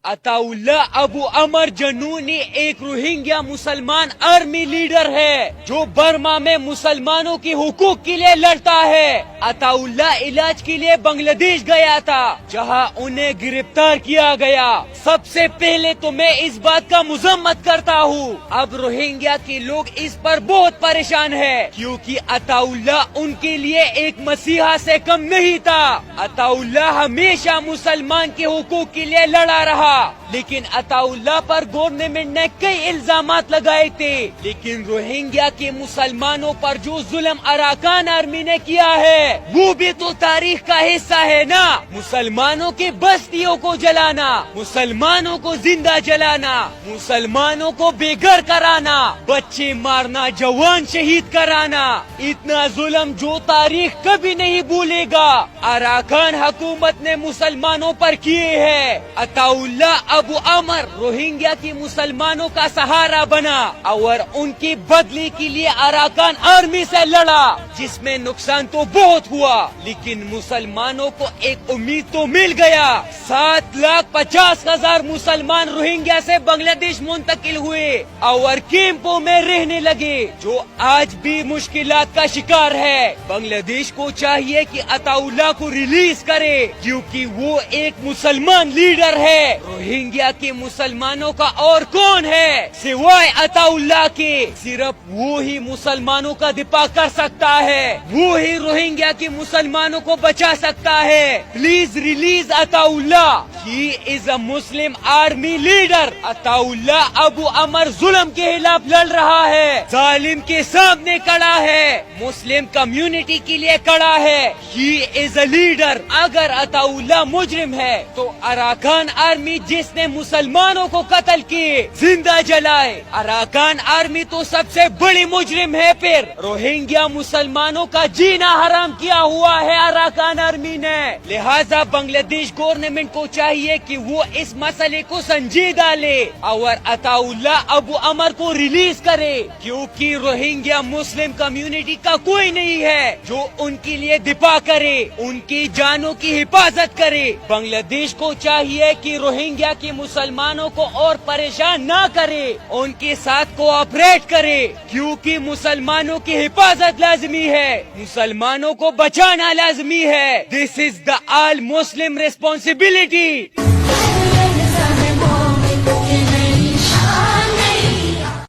عطاءاللہ ابو عمر جنونی ایک روہنگیا مسلمان army leader ہے جو برما میں مسلمانوں کی حقوق کے لیے لڑتا ہے۔ عطاءاللہ علاج کے لیے بنگلہ دیش گیا تھا جہاں انہیں گرفتار کیا گیا۔ سب سے پہلے تو میں اس بات کا مذمت کرتا ہوں، اب روہنگیا کے لوگ اس پر بہت پریشان ہیں کیونکہ عطاءاللہ ان کے لیے ایک مسیحا سے کم نہیں تھا۔ عطاءاللہ ہمیشہ مسلمان کے حقوق کے لیے لڑا رہا، لیکن عطاءاللہ پر گورنمنٹ نے کئی الزامات لگائے تھے، لیکن روہنگیا کے مسلمانوں پر جو ظلم اراکان آرمی نے کیا ہے وہ بھی تو تاریخ کا حصہ ہے نا۔ مسلمانوں کی بستیوں کو جلانا، مسلمانوں کو زندہ جلانا، مسلمانوں کو بے گھر کرانا، بچے مارنا، جوان شہید کرانا، اتنا ظلم جو تاریخ کبھی نہیں بھولے گا اراکان حکومت نے مسلمانوں پر کیے ہیں۔ عطاءاللہ ابو عمر روہنگیا کی مسلمانوں کا سہارا بنا اور ان کی بدلی کے لیے اراکان آرمی سے لڑا، جس میں نقصان تو بہت ہوا لیکن مسلمانوں کو ایک امید تو مل گیا۔ 7,50,000 مسلمان روہنگیا سے بنگلہ دیش منتقل ہوئے اور کیمپوں میں رہنے لگے جو آج بھی مشکلات کا شکار ہے۔ بنگلہ دیش کو چاہیے کہ عطاءاللہ کو ریلیز کرے کیونکہ وہ ایک مسلمان لیڈر ہے۔ روہنگیا کے مسلمانوں کا اور کون ہے سوائے عطاءاللہ کے؟ صرف وہی مسلمانوں کا دفاع کر سکتا ہے، وہی روہنگیا کے مسلمانوں کو بچا سکتا ہے۔ Please release Ataullah, he is a Muslim army leader. Ataullah Abu Umar ظلم کے خلاف لڑ رہا ہے، ظالم کے سامنے کھڑا ہے، مسلم کمیونٹی کے لیے کھڑا ہے، ہی از اے لیڈر۔ اگر عطاءاللہ مجرم ہے تو اراکان آرمی جس نے مسلمانوں کو قتل کیے، زندہ جلائے، اراکان آرمی تو سب سے بڑی مجرم ہے۔ پھر روہنگیا مسلمانوں کا جینا حرام کیا ہوا ہے اراکان آرمی نے، لہذا بنگلہ دیش گورنمنٹ کو چاہیے کہ وہ اس مسئلے کو سنجیدہ لے اور عطاءاللہ ابو عمر کو ریلیز کرے کیونکہ روہنگیا مسلم کمیونٹی کا کوئی نہیں ہے جو ان کے لیے دفاع کرے، ان کی جانوں کی حفاظت کرے۔ بنگلہ دیش کو چاہیے کہ روہنگیا کے مسلمانوں کو اور پریشان نہ کرے، ان کے ساتھ کوآپریٹ کرے کیونکہ مسلمانوں کی حفاظت لازمی ہے، مسلمانوں کو بچانا لازمی ہے۔ دس از دا آل مسلم ریسپانسبلٹی۔